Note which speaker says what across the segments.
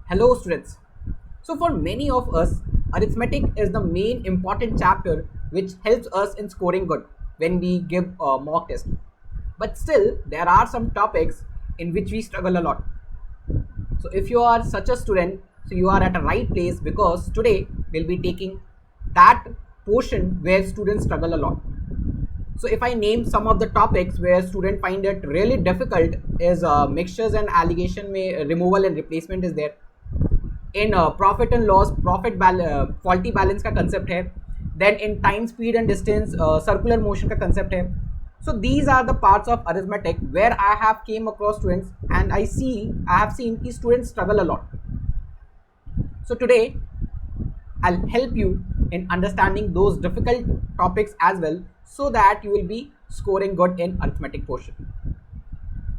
Speaker 1: Hello, students. So, for many of us, arithmetic is the main important chapter which helps us in scoring good when we give a mock test. But still, there are some topics in which we struggle a lot. So, if you are such a student, so you are at a right place because today we'll be taking that portion where students struggle a lot. So if I name some of the topics where students find it really difficult is mixtures and allegation में removal and replacement is there. In profit and loss, faulty balance का concept है. Then in time, speed and distance, circular motion का concept है. So these are the parts of arithmetic where I have came across students and I have seen कि students struggle a lot. So today I'll help you in understanding those difficult topics as well so that you will be scoring good in arithmetic portion.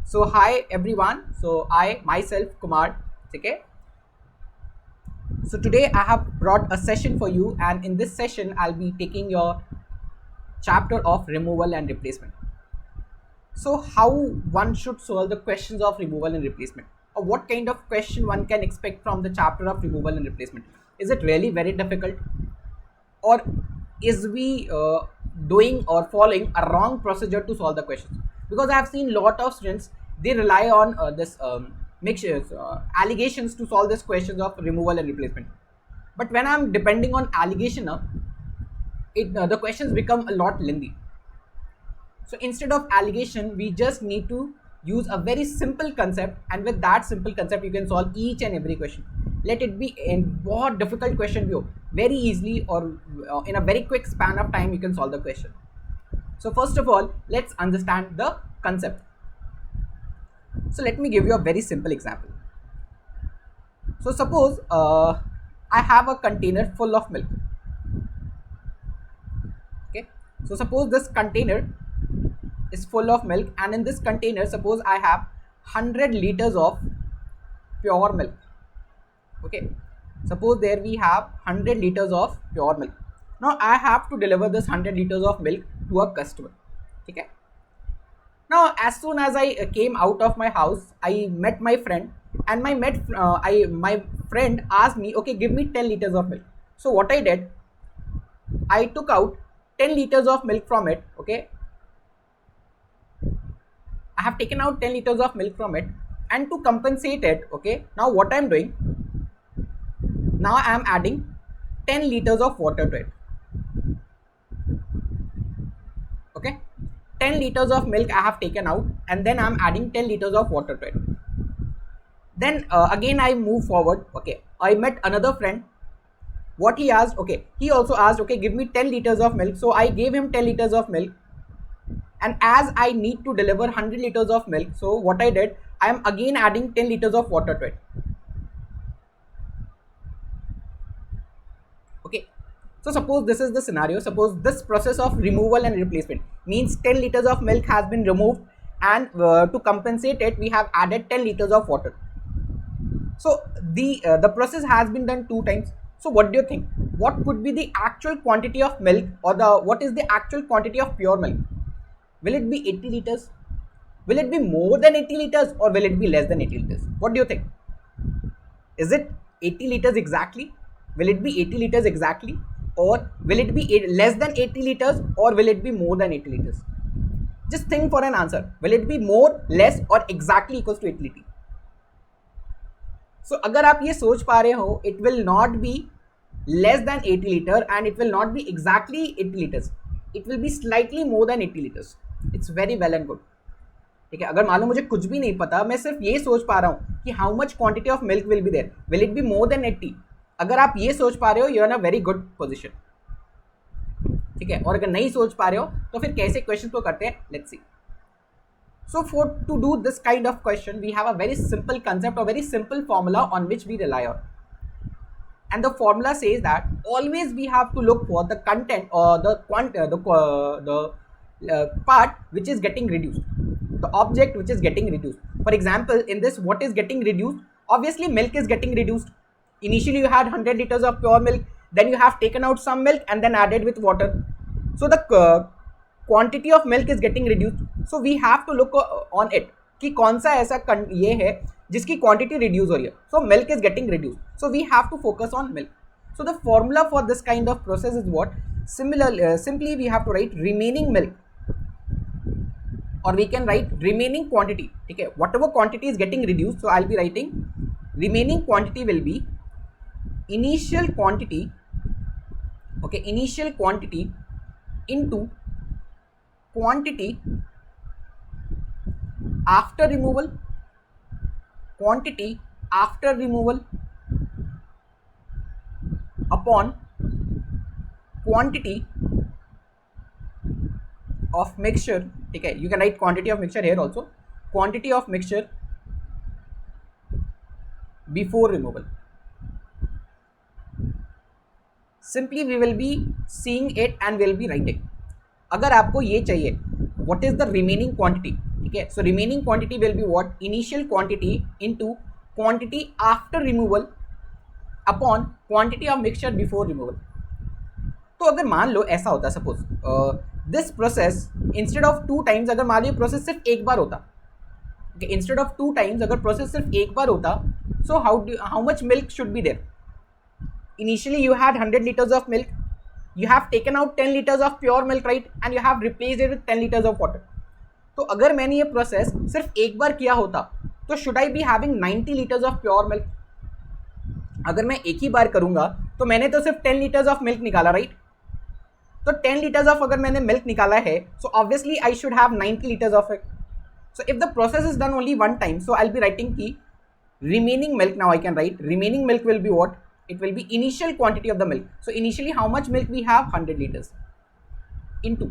Speaker 1: So hi everyone. So I myself Kumar. Okay. So today I have brought a session for you, and in this session I'll be taking your chapter of removal and replacement. So how one should solve the questions of removal and replacement, or what kind of question one can expect from the chapter of removal and replacement? Is it really very difficult, or is we doing or following a wrong procedure to solve the questions? Because I have seen lot of students, they rely on this mixtures allegations to solve this questions of removal and replacement. But when I'm depending on allegation, the questions become a lot lengthy. So instead of allegation, we just need to use a very simple concept, and with that simple concept you can solve each and every question. Let it be in बहुत difficult question भी हो, very easily or in a very quick span of time you can solve the question. So first of all, let's understand the concept. So let me give you a very simple example. So suppose I have a container full of milk. Okay, so suppose this container is full of milk, and in this container suppose I have 100 liters of pure milk. Okay, suppose there we have 100 liters of pure milk. Now I have to deliver this 100 liters of milk to a customer. Okay, now as soon as I came out of my house, I met my friend, and my friend asked me, okay, give me 10 liters of milk. So what I did, I took out 10 liters of milk from it. Okay, I have taken out 10 liters of milk from it, and to compensate it, okay, now what I am doing, now I am adding 10 liters of water to it. Okay, 10 liters of milk I have taken out, and then I am adding 10 liters of water to it. Then again I move forward. Okay, I met another friend. What he asked, okay, he also asked, okay, give me 10 liters of milk. So I gave him 10 liters of milk, and as I need to deliver 100 liters of milk, so what I did, I am again adding 10 liters of water to it. Okay, so suppose this is the scenario. Suppose this process of removal and replacement means 10 liters of milk has been removed, and to compensate it we have added 10 liters of water. So the process has been done 2 times. So what do you think, what could be the actual quantity of milk, or what is the actual quantity of pure milk? Will it be 80 liters? Will it be more than 80 liters, or will it be less than 80 liters? What do you think? Is it 80 liters exactly? Will it be 80 liters exactly? Or will it be less than 80 liters, or will it be more than 80 liters? Just think for an answer. Will it be more, less, or exactly equals to 80 liters? So अगर आप ये सोच पा रहे हो, it will not be less than 80 liter and it will not be exactly 80 liters. It will be slightly more than 80 liters. It's very well and good. ठीक है, अगर मान लो मुझे कुछ भी नहीं पता, मैं सिर्फ ये सोच पा रहा हूँ कि how much quantity of milk will be there, will it be more than 80? अगर आप ये सोच पा रहे हो, you are in a very good position. ठीक है, और अगर नहीं सोच पा रहे हो तो फिर कैसे क्वेश्चन को करते हैं, let's see. So to do this kind of question, we have a very simple concept, a very simple formula on which we rely on. And the formula says that always we have to look for the content or the part which is getting reduced, the object which is getting reduced. For example, in this, what is getting reduced? Obviously, milk is getting reduced. Initially, you had 100 liters of pure milk, then you have taken out some milk and then added with water. So the quantity of milk is getting reduced. So we have to look on it कि कौन सा ऐसा ये है जिसकी quantity reduce हो रही है. So milk is getting reduce, so we have to focus on milk. So the formula for this kind of process is what? Simply we have to write remaining milk, or we can write remaining quantity. ठीक है, whatever quantity is getting reduced, so I'll be writing remaining quantity will be initial quantity, okay, initial quantity into quantity after removal, quantity after removal upon quantity of mixture. ठीक है, you can write quantity of mixture here also, quantity of mixture before removal. Simply we will be seeing it and will be writing. अगर आपको ये चाहिए what is the remaining quantity, ठीक है, so remaining quantity will be what? Initial quantity into quantity after removal upon quantity of mixture before removal. तो अगर मान लो ऐसा होता, suppose this process instead of 2 times, अगर मान लो प्रोसेस सिर्फ एक बार होता, इंस्टेड ऑफ 2 टाइम्स अगर प्रोसेस सिर्फ एक बार होता, so how much milk should be there? Initially you had 100 liters of milk, you have taken out 10 liters of pure milk, right, and you have replaced it with 10 liters of water. तो अगर मैंने ये process सिर्फ एक बार किया होता, तो should I be having 90 liters of pure milk? अगर मैं एक ही बार करूंगा तो मैंने तो सिर्फ 10 liters ऑफ मिल्क निकाला, राइट? तो 10 liters ऑफ अगर मैंने मिल्क निकाला है, so obviously I should have 90 liters of it. So if the process is done only one time, so I will be writing की remaining milk. Now I can write remaining milk will be what? It will be initial quantity of the milk. So initially how much milk we have? 100 liters into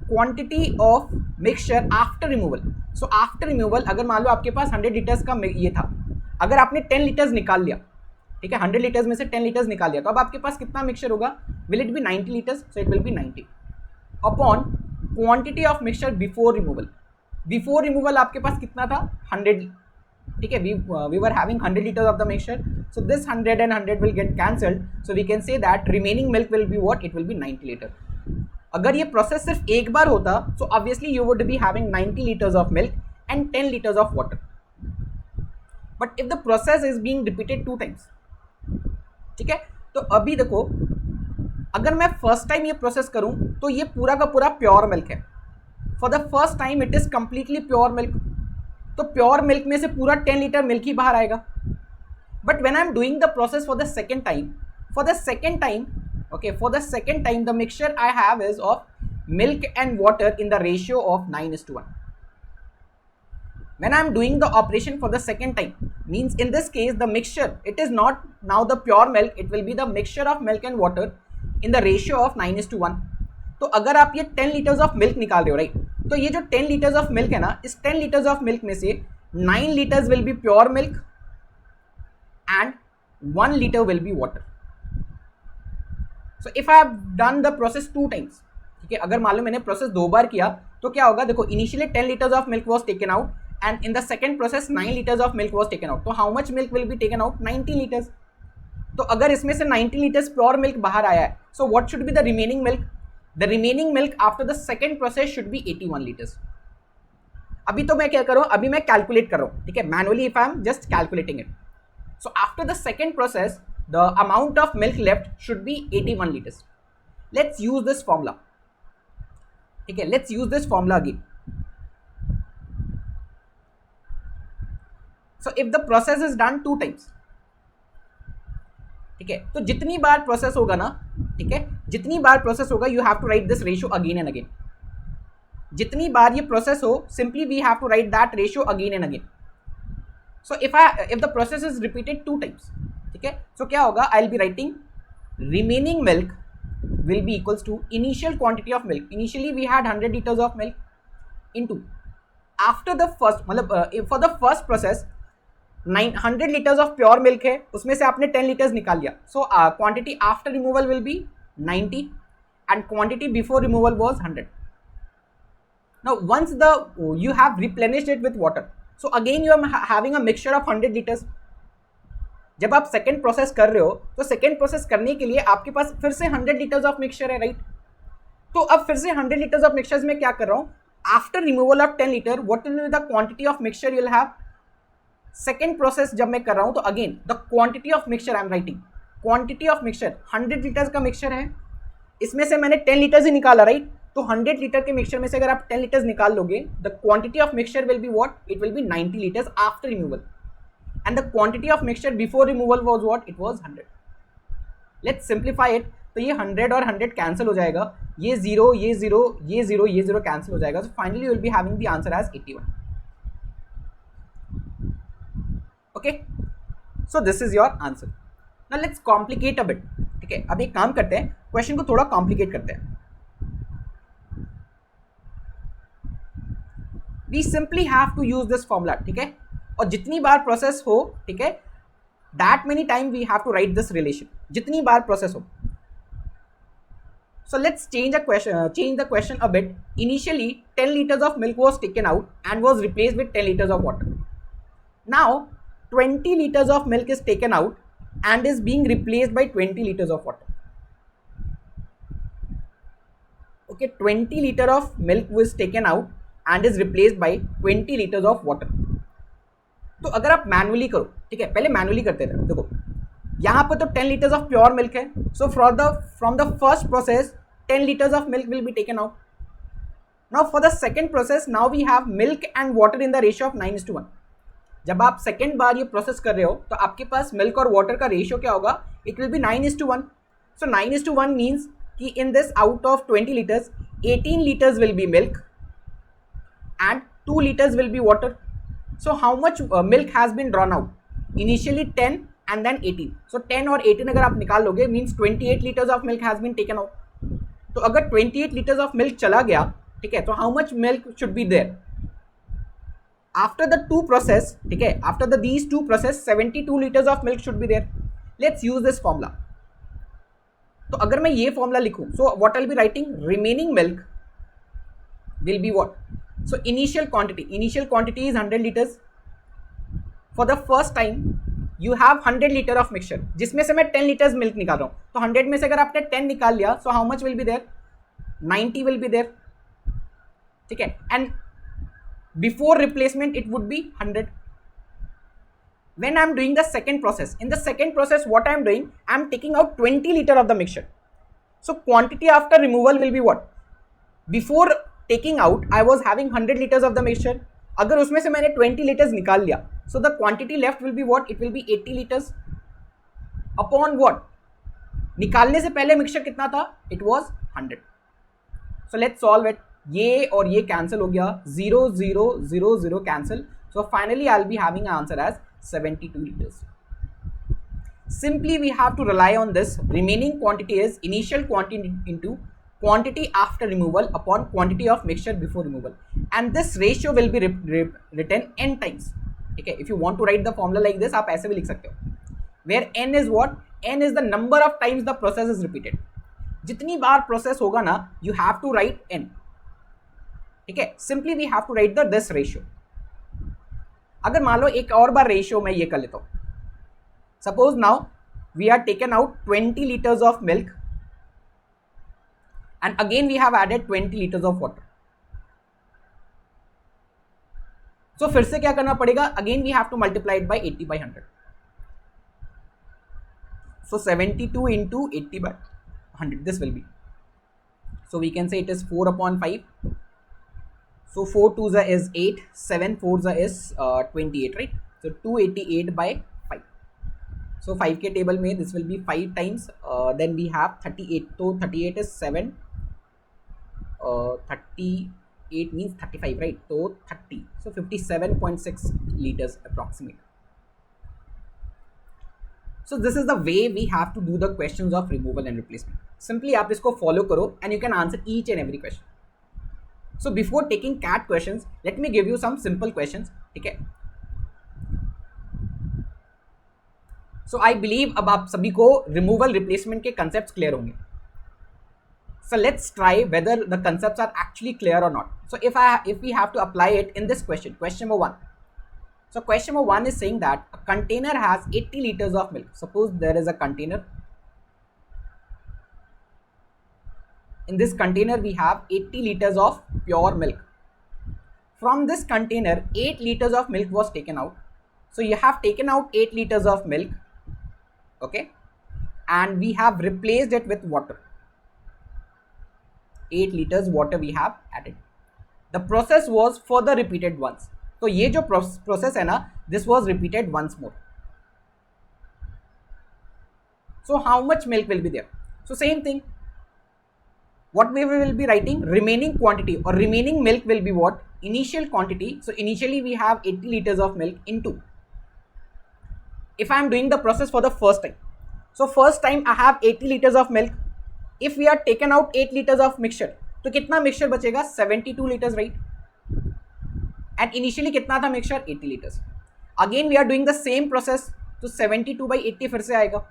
Speaker 1: quantity of mixture after removal. So after removal अगर मान लो आपके पास 100 liters का ये था, अगर आपने 10 liters निकाल लिया, ठीक है, 100 liters में से 10 liters निकाल लिया, तो अब आपके पास कितना मिक्सचर होगा? Will it be 90 liters? So it will be 90 upon quantity of mixture before removal. Before removal आपके पास कितना था? 100. ठीक है, we were having 100 liters of the mixture, so this 100 and 100 will get cancelled, so we can say that remaining milk will be what? It will be 90 liter. अगर ये process सिर्फ एक बार होता, so obviously you would be having 90 liters of milk and 10 liters of water. But if the process is being repeated 2 times, ठीक है, तो अभी देखो, अगर मैं फर्स्ट टाइम ये प्रोसेस करूं तो ये पूरा का पूरा प्योर मिल्क है. For the first time it is completely pure milk, तो प्योर मिल्क में से पूरा 10 लीटर मिल्क ही बाहर आएगा. But when I am doing the process for the second time, okay, for the second time the mixture I have is of milk and water in the ratio of 9:1. When I am doing the operation for the second time, means in this case the mixture, it is not now the pure milk, it will be the mixture of milk and water in the ratio of 9:1. तो अगर आप ये 10 litres of milk निकाल रहे हो, right, तो ये जो 10 लीटर्स ऑफ मिल्क है ना, इस 10 लीटर्स ऑफ मिल्क में से 9 litres will be pure milk and 1 litre will be water. So if I have done the process 2 times, ठीक है, अगर मान लो मैंने प्रोसेस 2 बार किया, तो क्या होगा? देखो, initially 10 litres of milk was taken out and in the second process 9 litres of milk was taken out. तो how much milk will be taken out? 90 litres. तो अगर इसमें से 90 लीटर्स प्योर मिल्क बाहर आया है, so what should be the remaining milk? The remaining milk after the second process should be 81 liters. अभी तो मैं क्या कर रहा हूँ? अभी मैं कैलकुलेट कर रहा हूँ, ठीक है, manually if I am just calculating it. So after the second process the amount of milk left should be 81 liters. Let's use this formula, ठीक है, let's use this formula again. So if the process is done 2 times, ठीक है, तो जितनी बार process होगा ना, ठीक है, जितनी बार प्रोसेस होगा you have to write this ratio again and again. जितनी बार ये प्रोसेस हो, simply we have to write that ratio again and again. So if the process is repeated 2 times, ठीक है, सो क्या होगा? I will be writing remaining milk will be equals to initial quantity of milk. Initially we had 100 liters of milk into after the first, मतलब for the first process 100 liters of pure milk है, उसमें से आपने 10 liters निकाल लिया. So quantity after removal will be 90 and quantity before removal was 100. Now once you have replenished it with water, so again you are having a mixture of 100 liters. जब आप second process कर रहे हो, तो second process करने के लिए आपके पास फिर से 100 liters ऑफ मिक्सचर है, राइट? तो अब फिर से 100 liters ऑफ मिक्सचर में क्या कर रहा हूँ? After removal of 10 liter, what will be the quantity of mixture you will have? Second process जब मैं कर रहा हूं तो again the quantity of mixture I am writing, quantity of mixture 100 litres का मिक्सचर है, इसमें से मैंने 10 लीटर्स ही निकाला, राइट? तो 100 लीटर के मिक्सचर में से अगर आप 10 लीटर्स निकाल लोगे, the quantity of mixture will be what? It will B 90 litres after removal, and the quantity of mixture before removal was what? It was 100. Let's simplify it. तो ये 100 और 100 कैंसिल हो जाएगा, ये 0 ये 0 ये 0 ये 0 कैंसिल हो जाएगा. So finally you will be having the answer as 81. Okay, so this is your answer. Now let's complicate a bit. ठीक है, अब एक काम करते हैं, क्वेश्चन को थोड़ा कॉम्प्लिकेट करते हैं. We simply have to use this formula. ठीक है, और जितनी बार प्रोसेस हो, ठीक है, that many time we have to write this relation, जितनी बार प्रोसेस हो. So let's change the question a bit. Initially 10 liters of milk was taken out and was replaced with 10 liters of water. Now 20 liters of milk is taken out and is being replaced by 20 liters of water. Okay, 20 liter of milk was taken out and is replaced by 20 liters of water. तो अगर आप manually करो, ठीक है, पहले manually करते थे. देखो यहाँ पर तो 10 liters of pure milk है. So from the first process 10 liters of milk will be taken out. Now for the second process, now we have milk and water in the ratio of 9:1. जब आप second बार ये process कर रहे हो तो आपके पास मिल्क और वाटर का रेशियो क्या होगा? It will be 9:1. So 9:1 means कि in this out of 20 liters 18 liters will be milk and 2 liters will be water. So how much milk has been drawn out? Initially 10 and then 18. So 10 और 18 अगर आप निकाल लोगे means 28 liters of milk has been taken out. तो अगर 28 liters of milk चला गया, ठीक है, तो how much milk should be there? After the two process, ठीक है, after these two process 72 liters of milk should be there. Let's use this formula. तो अगर मैं ये formula लिखूं, so what I'll be writing? Remaining milk will be what? So initial quantity is 100 liters. For the first time you have 100 liter of mixture, जिसमें से मैं 10 liters milk निकाल रहा हूँ. तो 100 में से अगर आपने 10 निकाल लिया, so how much will be there? 90 will be there. ठीक है, and before replacement it would be 100. When I am doing the second process, in the second process what I am doing? I am taking out 20 liter of the mixture. So quantity after removal will be what? Before taking out I was having 100 liters of the mixture. अगर उसमें से मैंने 20 liters निकाल लिया, so the quantity left will be what? It will be 80 liters upon what? निकालने से पहले mixture कितना था? It was 100. So let's solve it. ये और ये कैंसिल हो गया, 0 0 0 0 cancel. So finally I'll be having an answer as 72 liters. Simply we have to rely on this. Remaining quantity is initial quantity into quantity after removal upon quantity of mixture before removal, and this ratio will be written n times. ठीक है, if you want to write the formula like this, आप ऐसे भी लिख सकते हो, where n is what? N is the number of times the process is repeated. जितनी बार प्रोसेस होगा ना, you have to write n. ठीक है, simply we have to write this ratio. अगर मान लो एक और बार रेशियो मैं ये कर लेता हूँ. Suppose now we are taken out 20 liters of milk and again we have added 20 liters of water. So फिर से क्या करना पड़ेगा? Again we have to multiply it by 80 by 100. So 72 into 80 by 100, this will be. So we can say it is 4 upon 5. So 4 2s is 8, 7 4s is 28, right? So 288 by 5. So 5 के table में this will be 5 times. Then we have 38. So 38 is 7. 38 means 35, right? So 30. So 57.6 liters approximate. So this is the way we have to do the questions of removal and replacement. Simply आप इसको follow करो and you can answer each and every question. So before taking CAT questions, let me give you some simple questions. ठीक है? So I believe अब आप सभी को removal replacement के concepts clear होंगे. So let's try whether the concepts are actually clear or not. So if we have to apply it in this question number 1. So question number 1 is saying that a container has 80 liters of milk. Suppose there is a container. In this container we have 80 liters of pure milk. From this container 8 liters of milk was taken out. So you have taken out 8 liters of milk, okay, and we have replaced it with water. 8 liters water we have added. The process was further repeated once. तो ये जो process है ना, this was repeated once more. So how much milk will be there? So same thing. What we will be writing? Remaining quantity or remaining milk will be what? Initial quantity. So initially we have 80 liters of milk into. If I am doing the process for the first time. So first time I have 80 liters of milk. If we are taken out 8 liters of mixture, तो कितना mixture बचेगा? 72 liters, right? And initially कितना था mixture? 80 liters. Again we are doing the same process, तो 72 by 80 फिर से आएगा.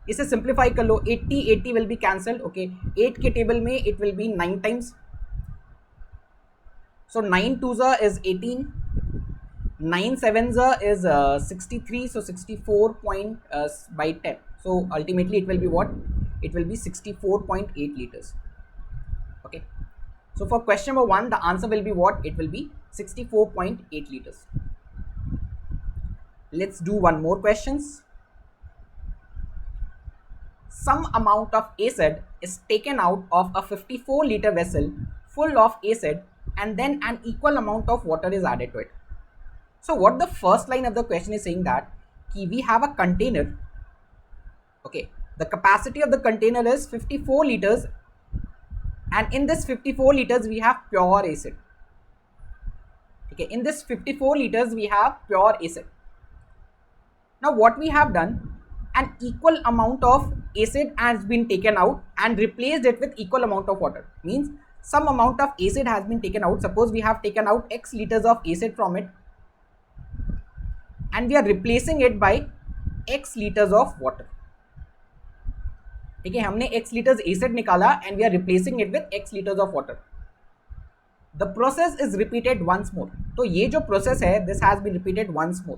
Speaker 1: इसे सिंप्लीफाई कर लो. 80 will be cancelled. Okay, 8 के टेबल में it will be 9 times. So 9 2s is 18, 9 7s is 63. So 64 by 10. So ultimately it will be what? It will be 64.8 liters. Okay. So for question number 1, the answer will be what? It will be 64.8 liters. Let's do one more questions. Some amount of acid is taken out of a 54 liter vessel full of acid and then an equal amount of water is added to it. So what the first line of the question is saying that we have a container. Okay, the capacity of the container is 54 liters and in this 54 liters we have pure acid. Okay, in this 54 liters we have pure acid. Now what we have done, an equal amount of acid has been taken out and replaced it with equal amount of water. Means some amount of acid has been taken out. Suppose we have taken out x liters of acid from it and we are replacing it by x liters of water. ठीक है, हमने x liters acid निकाला and we are replacing it with x liters of water. The process is repeated once more. तो ये जो process है, this has been repeated once more.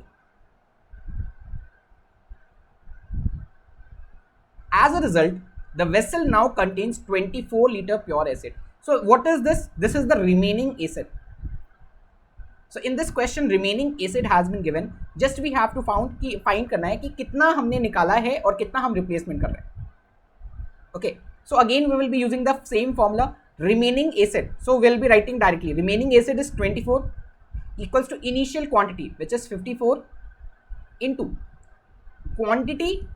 Speaker 1: As a result, the vessel now contains 24 liter pure acid. So what is this? This is the remaining acid. So in this question, remaining acid has been given. Just we have to find करना है कि कितना हमने निकाला है और कितना हम replacement कर रहे हैं. Okay. So again we will be using the same formula. Remaining acid. So we'll be writing directly. Remaining acid is 24 equals to initial quantity, which is 54 into quantity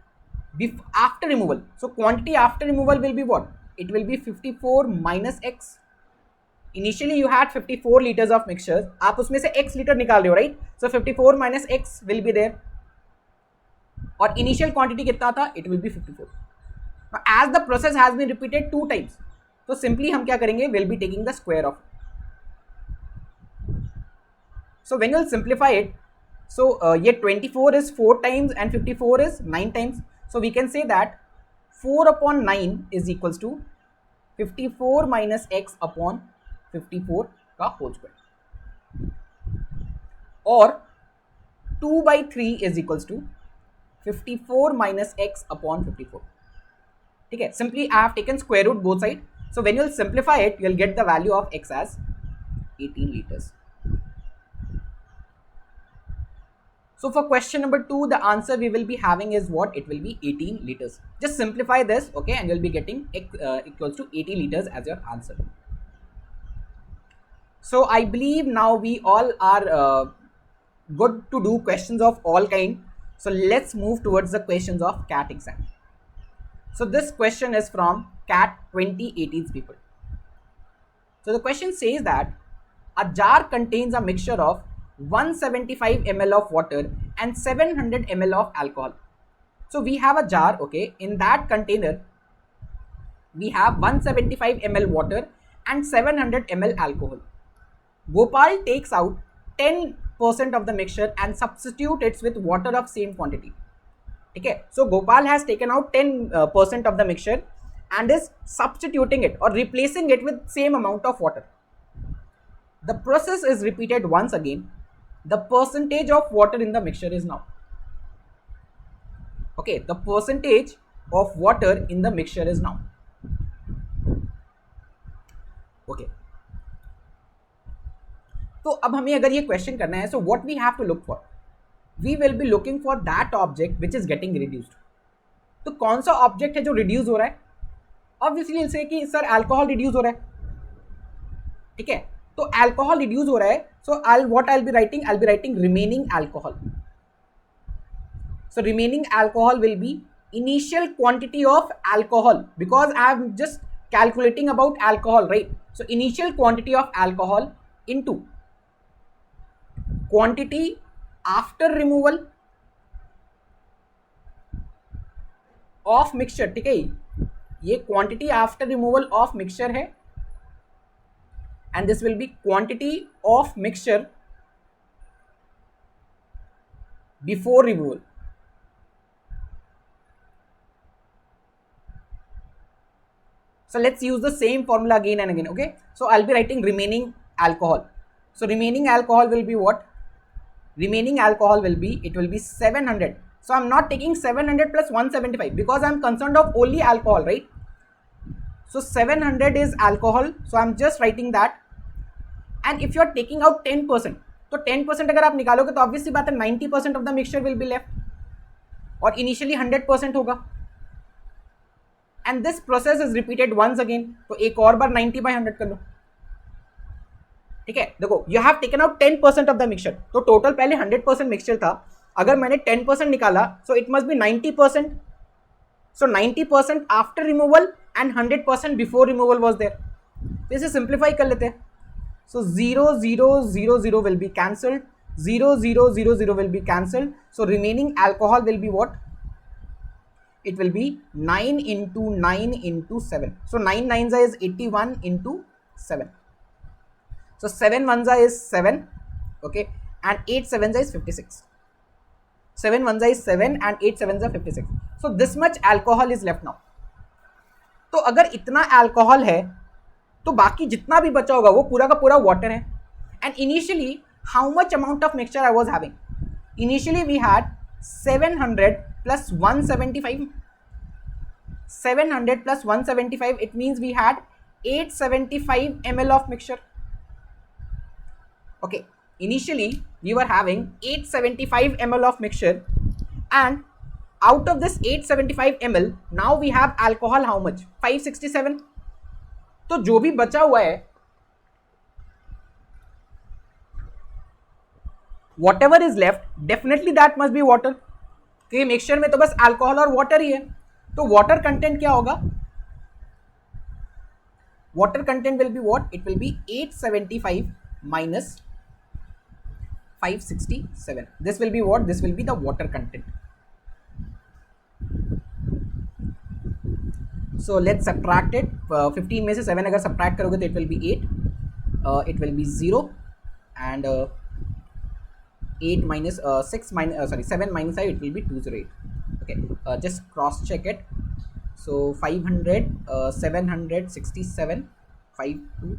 Speaker 1: after removal. So quantity after removal will be what? It will be 54 minus x. Initially you had 54 liters of mixtures. आप उसमें से x liter निकाल रहे हो, right? So 54 minus x will be there. और initial quantity कितना था? It will be 54. Now as the process has been repeated 2 times, so simply हम क्या करेंगे? We'll be taking the square of it. So when you'll simplify it, so ये 24 is 4 times and 54 is 9 times. So we can say that 4 upon 9 is equals to 54 minus x upon 54 का whole square. Or 2 by 3 is equals to 54 minus x upon 54. ठीक है, simply I have taken square root both sides. So when you will simplify it, you will get the value of x as 18 liters. So for question number 2, the answer we will be having is what? It will be 18 liters. Just simplify this, okay, and you'll be getting x equals to 80 liters as your answer. So I believe now we all are good to do questions of all kind. So let's move towards the questions of CAT exam. So this question is from CAT 2018's people. So the question says that a jar contains a mixture of 175 ml of water and 700 ml of alcohol. So we have a jar, okay, in that container we have 175 ml water and 700 ml alcohol. Gopal takes out 10% of the mixture and substitutes it with water of same quantity. Okay, so Gopal has taken out 10% of the mixture and is substituting it or replacing it with same amount of water. The process is repeated once again. The percentage of water in the mixture is now. Okay, the percentage of water in the mixture is now. Okay. तो अब हमें अगर ये question करना है, so what we have to look for? we will be looking for that object which is getting reduced. तो कौन सा ऑब्जेक्ट है जो रिड्यूस हो रहा है? ऑब्वियसली से कि सर अल्कोहल रिड्यूस हो रहा है, ठीक है, तो अल्कोहल रिड्यूस हो रहा है, so I be writing remaining alcohol. So remaining alcohol will be initial quantity of alcohol, because I am just calculating about alcohol, right? So initial quantity of alcohol into quantity after removal of mixture, ठीक है, ये quantity after removal of mixture है, and this will be quantity of mixture before removal. So let's use the same formula again and again, okay? So I'll be writing remaining alcohol. So remaining alcohol will be what? Remaining alcohol will be, it will be 700. So I'm not taking 700 plus 175 because I'm concerned of only alcohol, right? So 700 is alcohol. So I'm just writing that. And if you're taking out 10%, तो 10% अगर आप निकालोगे तो obviously बात है 90% of the mixture will be left. और initially 100% होगा. And this process is repeated once again. तो एक और बार 90/100 कर लो, ठीक है. देखो, you have taken out 10% of the mixture. तो टोटल पहले 100% मिक्सचर था, अगर मैंने 10% निकाला, so it must be 90%. So 90% after removal and 100% before removal was there. तो इसे सिंप्लीफाई कर लेते हैं. So 0 0 0 0 will be cancelled. 0 0 0 0 will be cancelled. So remaining alcohol will be what? It will be 9 into 9 into 7. So 9 9s is 81 into 7. So 7 1s is 7, okay, and 8 7s is 56. 7 1s is 7 and 8 7s are 56. So this much alcohol is left now. तो अगर इतना alcohol है तो बाकी जितना भी बचा होगा वो पूरा का पूरा वाटर है. And initially how much amount of mixture I was having? Initially we had 700 plus 175. 700 plus 175, it means we had 875 ml of mixture. Okay, initially we were having 875 ml of mixture, and out of this 875 ml now we have alcohol how much? 567. तो जो भी बचा हुआ है, whatever is left, definitely that must be water. कि mixture में तो बस अल्कोहल और वाटर ही है, तो वाटर कंटेंट क्या होगा? Water content will be what? It will B 875 minus 567. This will be what? This will be the water content. So let's subtract it. 15 में से 7 अगर सब्ट्रैक्ट करोगे तो it will B 8, it will B 0, and 8 minus 6 minus 7 minus 5, it will be 208. Okay, just cross check it. So 500 767 52,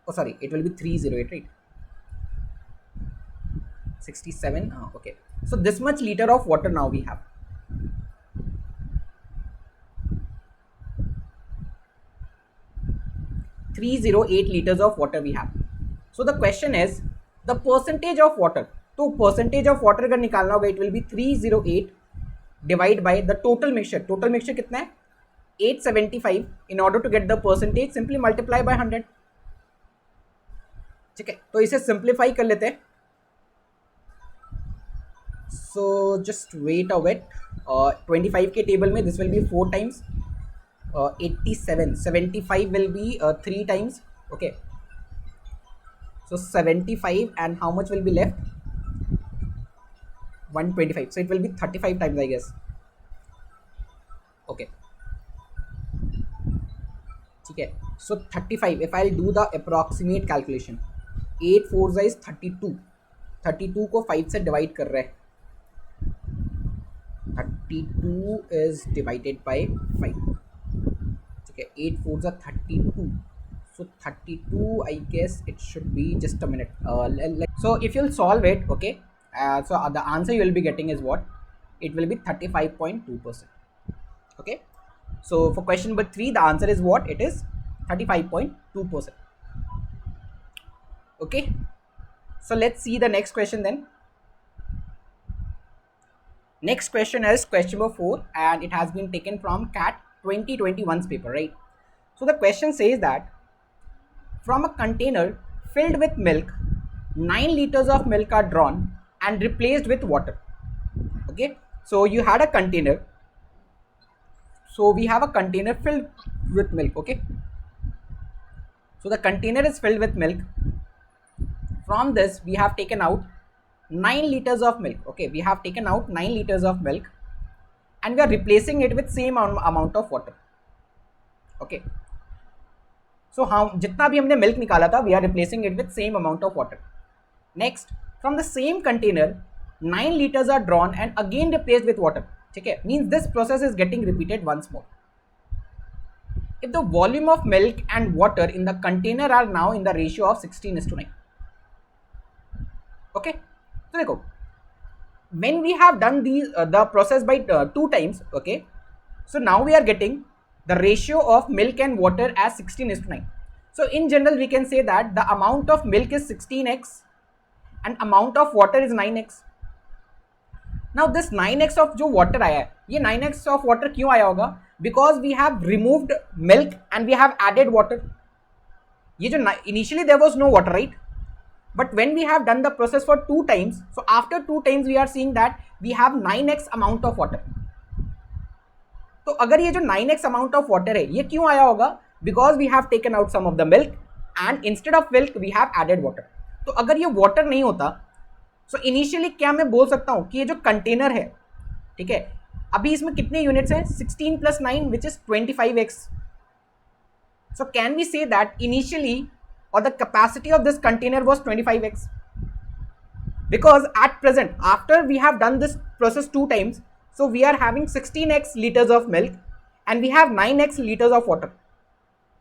Speaker 1: oh sorry, it will be 308, right? 67. Okay, so this much liter of water now we have. .308 liters of water we have. So the question is the percentage of water. तो percentage of water अगर निकालना होगा, it will be 308 divide by the total mixture. Total mixture कितना है? 875. In order to get the percentage, simply multiply by 100. ठीक है, तो इसे simplify कर लेते हैं. So just wait a bit. 25 के टेबल में this will be 4 times. 87. 75 will be 3 times. Okay. So 75, and how much will be left? 125. So it will be 35 times, I guess. Okay. Okay. So 35. If I'll do the approximate calculation, 8 4s is 32. 32 को 5 से divide कर रहे हैं. 32 is divided by 5. Okay. 8 4s are 32. So 32, I guess it should be, just a minute. So if you'll solve it, okay, so the answer you will be getting is what? It will be 35.2%. Okay, so for question number 3, the answer is what? It is 35.2%. Okay, so let's see the next question then. Next question is question number 4, and it has been taken from CAT 2021's paper, right? So the question says that from a container filled with milk, 9 liters of milk are drawn and replaced with water. Okay, so you had a container. So we have a container filled with milk. Okay, so the container is filled with milk. From this, we have taken out 9 liters of milk. Okay, we have taken out 9 liters of milk and we are replacing it with same amount of water. Okay, so हम जितना भी हमने milk निकाला था, we are replacing it with same amount of water. Next, from the same container, 9 liters are drawn and again replaced with water. ठीक है, means this process is getting repeated once more. If the volume of milk and water in the container are now in the ratio of 16:9. Okay, so देखो, when we have done the process by 2 times, okay, so now we are getting the ratio of milk and water as 16:9. So in general we can say that the amount of milk is 16x and amount of water is 9x. Now this 9x of जो water आया है, ये 9x of water क्यों आया होगा? Because we have removed milk and we have added water. ये जो initially there was no water, right? But when we have done the process for 2 times, so after 2 times we are seeing that we have 9x amount of water. तो अगर ये जो 9x amount of water है, ये क्यों आया होगा? Because we have taken out some of the milk and instead of milk we have added water. तो अगर ये water नहीं होता, so initially क्या मैं बोल सकता हूँ कि ये जो कंटेनर है, ठीक है, अभी इसमें कितने यूनिट्स हैं? 16 plus 9 which is 25x. So can we say that initially or the capacity of this container was 25x? Because at present, after we have done this process 2 times, so we are having 16x liters of milk and we have 9x liters of water.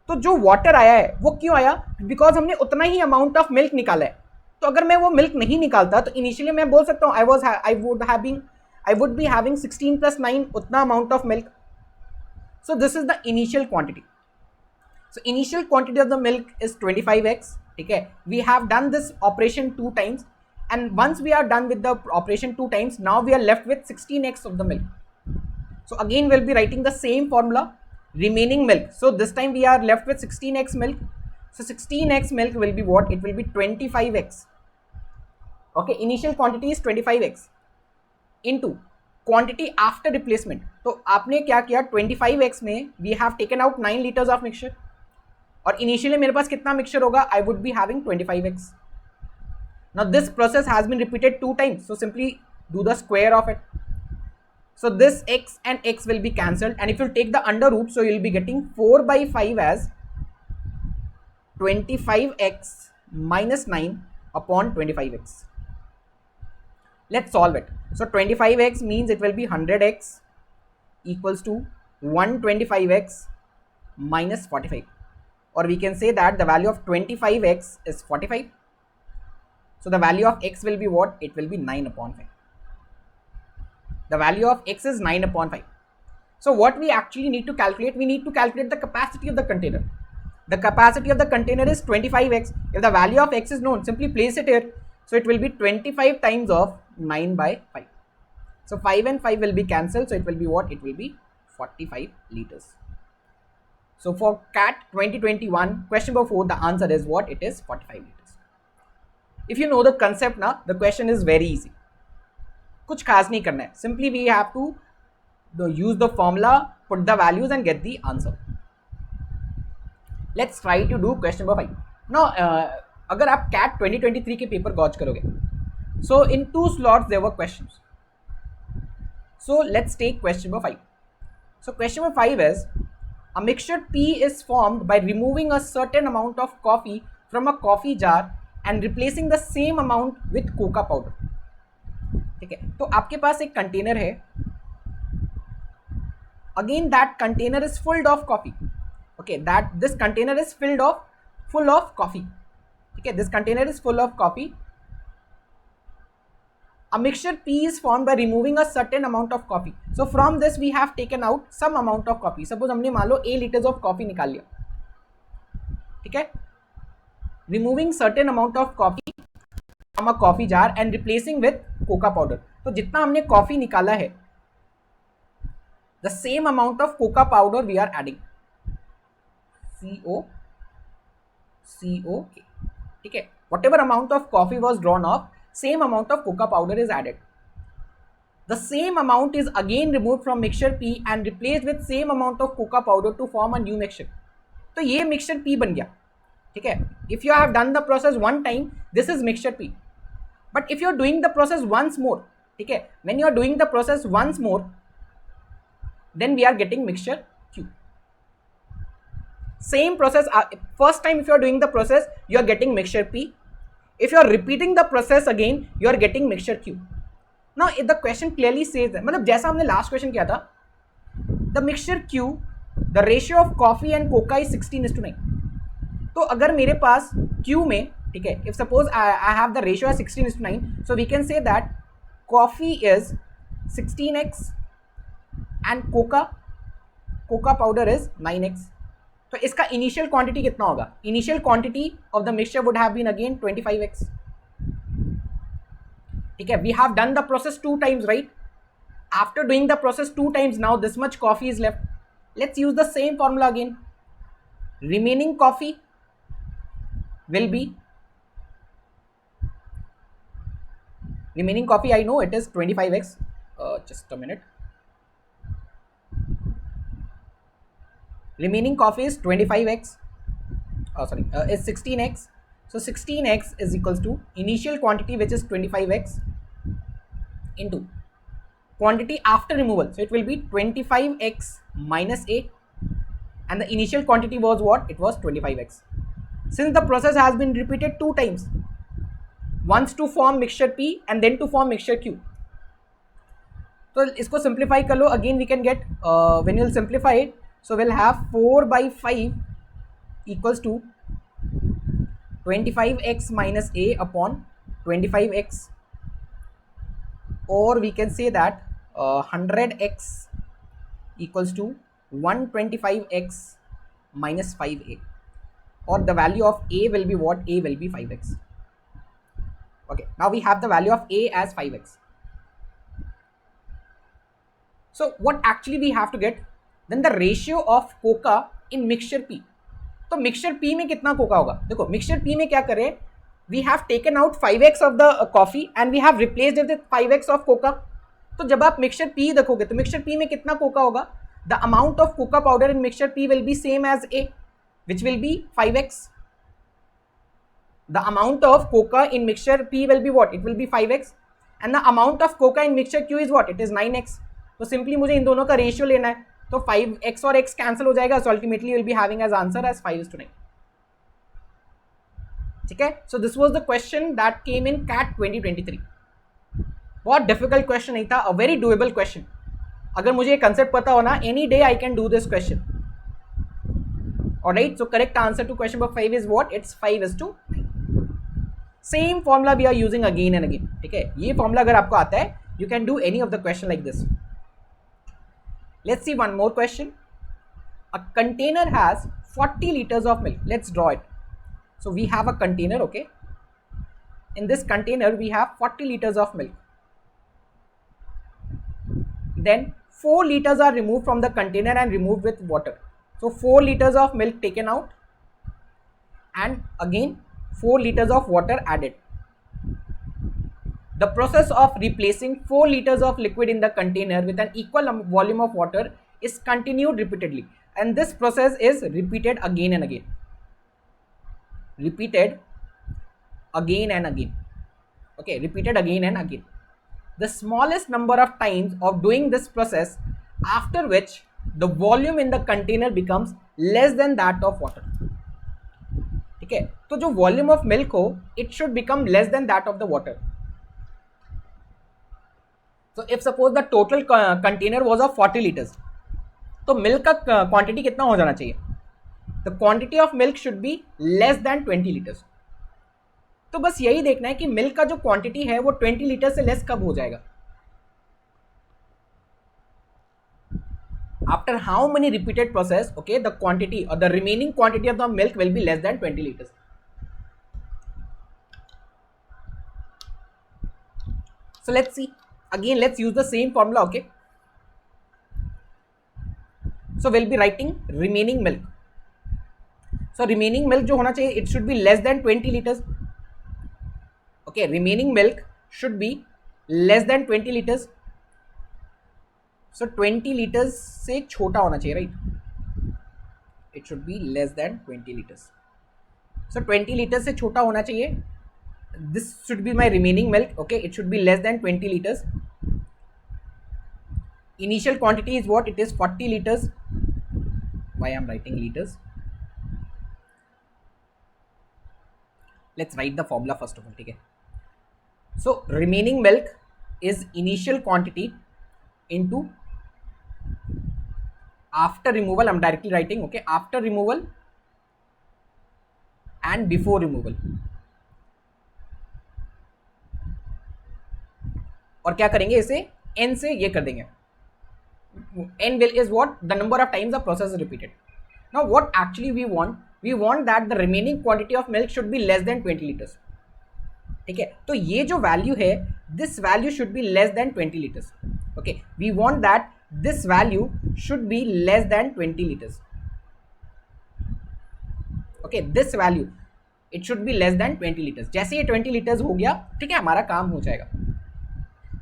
Speaker 1: तो जो water आया है वो क्यों आया? Because हमने उतना ही amount of milk निकाला है. तो अगर मैं वो मिल्क नहीं निकालता तो इनिशियली मैं बोल सकता हूँ I would be having 16 plus 9 उतना amount of milk. So this is the initial quantity. So initial quantity of the milk is 25x. ठीक है, we have done this operation 2 times and once we are done with the operation 2 times, now we are left with 16x of the milk. So again we'll be writing the same formula, remaining milk. So this time we are left with 16x milk. So 16x milk will be what? It will be 25x. Okay, initial quantity is 25x into quantity after replacement. तो आपने क्या किया? 25x में we have taken out 9 liters of mixture और initially मेरे पास कितना mixture होगा? I would be having 25x. Now this process has been repeated 2 times, so simply do the square of it. So this x and x will be cancelled, and if you take the under root, so you will be getting 4 by 5 as 25x minus 9 upon 25x. Let's solve it. So 25x means it will be 100x equals to 125x minus 45, or we can say that the value of 25x is 45. So the value of x will be what? It will be 9 upon 5. The value of x is 9 upon 5. So what we actually need to calculate? We need to calculate the capacity of the container. The capacity of the container is 25x. If the value of x is known, simply place it here. So it will be 25 times of 9 by 5. So 5 and 5 will be cancelled. So it will be what? It will be 45 liters. So for CAT 2021, question number 4, the answer is what? It is 45 liters. If you know the concept now, the question is very easy. कुछ खास नहीं करना है. Simply we have to use the formula, put the values and get the answer. Let's try to do question number 5. Now, अगर आप CAT 2023 के paper गॉच करोगे, so in 2 slots there were questions. So let's take question number 5. So question number 5 is, a mixture P is formed by removing a certain amount of coffee from a coffee jar and replacing the same amount with cocoa powder. ठीक है, तो आपके पास एक container है. Again that container is full of coffee. Okay, that this container is full of coffee. Okay, this container is full of coffee. A mixture P is formed by removing a certain amount of coffee. So from this we have taken out some amount of coffee. Suppose हमने मान लो A liters of coffee निकाल लिया. ठीक है, removing certain amount of coffee from a coffee jar and replacing with cocoa powder, तो जितना हमने coffee निकाला है the same amount of cocoa powder we are adding, COCOK, ठीक है, whatever amount of coffee was drawn off, same amount of cocoa powder is added. The same amount is again removed from mixture P and replaced with same amount of coca powder to form a new mixture. तो ये mixture P बन गया, ठीक है. If you have done the process one time, this is mixture P. But if you are doing the process once more, ठीक है, when you are doing the process once more, then we are getting mixture Q. Same process. First time if you are doing the process, you are getting mixture P. If you are repeating the process again, you are getting mixture Q. Now the question clearly says that, मतलब जैसा हमने last question किया था, the mixture Q, the ratio of coffee and cocoa is 16:9. तो अगर मेरे पास Q में, ठीक है, if suppose I have the ratio 16:9, so we can say that coffee is 16x and cocoa powder is 9x. तो इसका इनिशियल क्वांटिटी कितना होगा? Initial quantity of the mixture would have been again 25x. ठीक है, we have done the process 2 times, right? After doing the process 2 times, now this much coffee is left. Let's use the same formula again. Remaining coffee will be, remaining coffee, I know it is 25x. Just a minute. Remaining coffee is 25x. Is 16x. So 16x is equals to initial quantity, which is 25x, into quantity after removal. So it will be 25x minus A, and the initial quantity was what? It was 25x. Since the process has been repeated 2 times, once to form mixture P and then to form mixture Q. So इसको simplify कर लो. Again we can get, when you will simplify it, so we'll have 4/5 equals to 25x minus A upon 25x, or we can say that 100x equals to 125x minus 5A, or the value of A will be what? A will be 5x. Okay, now we have the value of A as 5x. So what actually we have to get? Then the ratio of coca in mixture P. तो mixture P में कितना cocoa होगा? देखो mixture P में क्या करें, we have taken out 5x of the coffee and we have replaced it with 5x of cocoa. तो जब आप मिक्सचर P देखोगे तो मिक्सचर P में कितना कोका होगा? The amount of cocoa powder in mixture P will be same as A, which will be 5x. The amount of cocoa in mixture P will be what? It will be 5x, and the amount of cocoa in mixture Q is what? It is 9x. तो simply मुझे इन दोनों का ratio लेना है, तो 5x और x cancel हो जाएगा. So ultimately will be having as answer as 5:9. ठीक है, so this was the question that came in CAT 2023. बहुत डिफिकल्ट क्वेश्चन नहीं था, अ वेरी डूएबल क्वेश्चन. अगर मुझे ये कंसेप्ट पता हो ना, any day I can do this question. Alright, so correct answer to question number 5 is what? It's 5:9. Same formula we are using again and again. ठीक है, ये फॉर्मूला अगर आपको आता है, you can do any of the question like this. Let's see one more question. A container has 40 liters of milk. Let's draw it. So we have a container, okay? In this container, we have 40 liters of milk. Then 4 liters are removed from the container and removed with water. So 4 liters of milk taken out, and again 4 liters of water added. The process of replacing 4 liters of liquid in the container with an equal volume of water is continued repeatedly, and this process is repeated again and again. Repeated again and again. Okay, repeated again and again. The smallest number of times of doing this process, after which the volume in the container becomes less than that of water. ठीक है, तो जो volume of milk हो, it should become less than that of the water. So if suppose the total container was of 40 liters, तो milk का quantity कितना हो जाना चाहिए? The quantity of milk should B less than 20 litres. तो बस यही देखना है कि मिल्क का जो क्वांटिटी है वो 20 लीटर से लेस कब हो जाएगा. After how many repeated process, okay, the quantity और the remaining quantity of the milk will be less than 20 litres. So let's see. Again, let's use the same formula, okay? So we'll be writing remaining milk. So remaining milk जो होना चाहिए, it should be less than 20 liters. Okay, remaining milk should be less than 20 liters. So 20 liters से छोटा होना चाहिए, right? It should be less than 20 liters. So 20 liters से छोटा होना चाहिए. This should be my remaining milk. Okay, it should be less than 20 liters. Initial quantity is what? It is 40 liters. Why I'm writing liters? Let's write the formula first of all. Okay. So remaining milk is initial quantity into after removal. I'm directly writing. Okay, after removal and before removal. और क्या करेंगे इसे n से ये कर देंगे. N will is what? The number of times the process is repeated. Now what actually we want that the remaining quantity of milk should be less than 20 liters. ठीक है, तो ये जो वैल्यू है, this value should be less than 20 liters. Okay, we want that this value should be less than 20 liters. Okay, this value it should be less than 20 liters. जैसे ये 20 liters हो गया, ठीक है, हमारा काम हो जाएगा.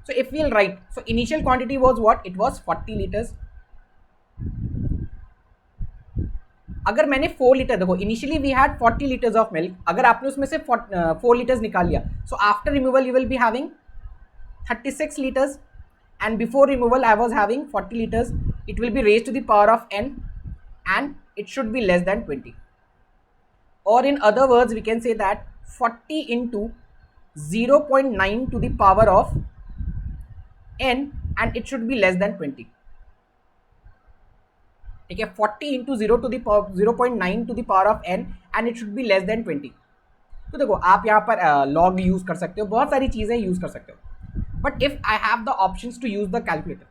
Speaker 1: So if we'll write, so initial quantity was what? It was 40 liters. अगर मैंने 4 लीटर, देखो initially we had 40 litres of milk, अगर आपने उसमें से 4 लीटर्स निकाल लिया, so after removal you will be having 36 liters, and before removal I was having 40 liters. It will be raised to the power of n and it should be less than 20. Or in other words we can say that 40 into 0.9 to the power of n and it should be less than 20. ठीक है, 40 into 0.9 to the power of n and it should be less than 20. तो देखो आप यहाँ पर log use कर सकते हो, बहुत सारी चीजें यूज कर सकते हो, but if I have the options to use the calculator,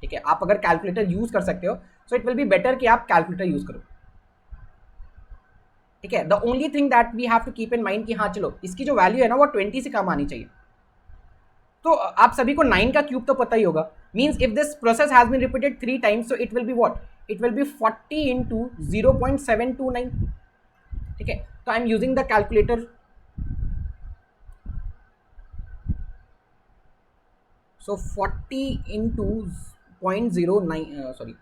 Speaker 1: ठीक है, आप अगर कैलकुलेटर यूज कर सकते हो so it will be better कि आप कैलकुलेटर यूज करो. ठीक है, the only thing that we have to keep in mind कि हाँ चलो इसकी जो वैल्यू है ना वो 20 से कम आनी चाहिए. तो आप सभी को 9 का क्यूब तो पता ही होगा. Means if this process has been repeated 3 times so it will be what? It will be 40 into 0.729. ठीक है, तो I am using the calculator. So 40 into 0.09, sorry,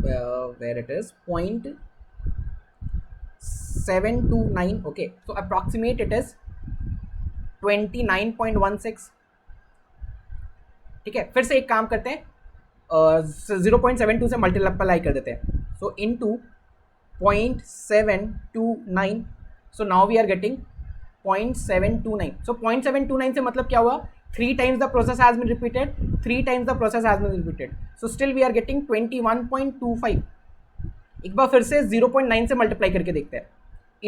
Speaker 1: where it is 0.729. okay, so approximate it is 29.16. ठीक है, फिर से एक काम करते हैं, 0.72 से मल्टीप्लाई कर देते हैं, so into 0.729. so now we are getting 0.729. so 0.729 से मतलब क्या हुआ? 3 times the process has been repeated, 3 times the process has been repeated, so still we are getting 21.25. एक बार फिर से 0.9 से मल्टीप्लाई करके देखते हैं,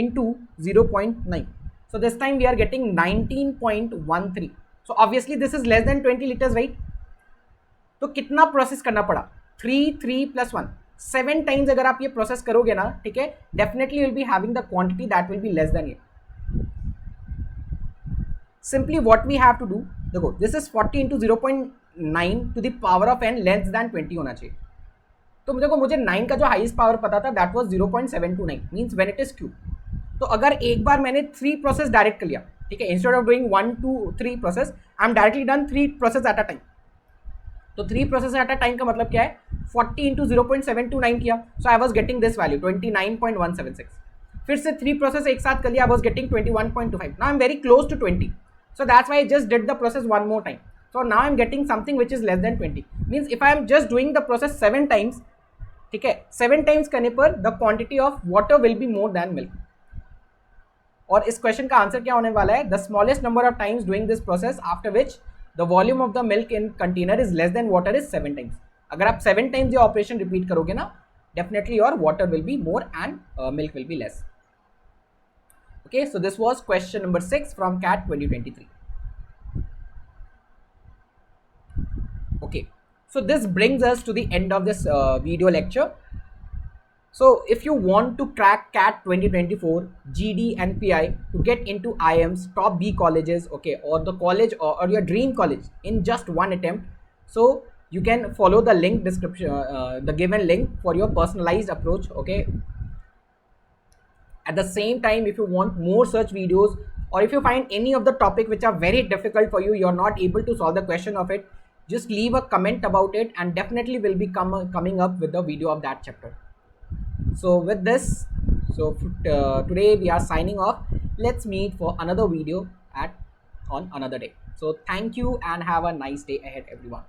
Speaker 1: into 0.9, so this time we are getting 19.13. so obviously this is less than 20 liters, right? तो कितना process करना पड़ा? 3 plus 1, 7 times अगर आप ये प्रोसेस करोगे ना, ठीक है, definitely will be having the quantity that will be less then ये. Simply what we have to do, देखो this is 40 into 0.9 to the power of n less than 20 होना चाहिए. तो देखो मुझे 9 का जो हाईएस्ट पावर पता था that was 0.729 means when it is cube. तो अगर एक बार मैंने 3 प्रोसेस डायरेक्ट कर लिया, ठीक है, instead of doing 1 2 3 process I am directly done 3 process at a time. तो 3 प्रोसेस एट अ टाइम का मतलब क्या है? 40 इंटू 0.729 किया, so I was getting this value 29.176. फिर से 3 प्रोसेस एक साथ कर लिया, I was getting 21.25. Now I am very close to 20. So that's why I just did the process one more time. So now I'm getting something which is less than 20. Means if I am just doing the process 7 times, ठीक है, 7 times करने पर the quantity of water will be more than milk. और इस question का answer क्या होने वाला है? The smallest number of times doing this process after which the volume of the milk in container is less than water is 7 times. अगर आप 7 times ये ऑपरेशन रिपीट करोगे ना, definitely your water will be more and milk will be less. Okay, so this was question number 6 from CAT 2023. Okay, so this brings us to the end of this video lecture. So if you want to crack CAT 2024, GD and PI to get into IIM's top B colleges, okay, or the college or your dream college in just one attempt, so you can follow the link description, the given link for your personalized approach, okay. At the same time, if you want more such videos, or if you find any of the topic which are very difficult for you, you're not able to solve the question of it, just leave a comment about it and definitely will be coming up with the video of that chapter. So with this, so today we are signing off. Let's meet for another video on another day. So thank you and have a nice day ahead, everyone.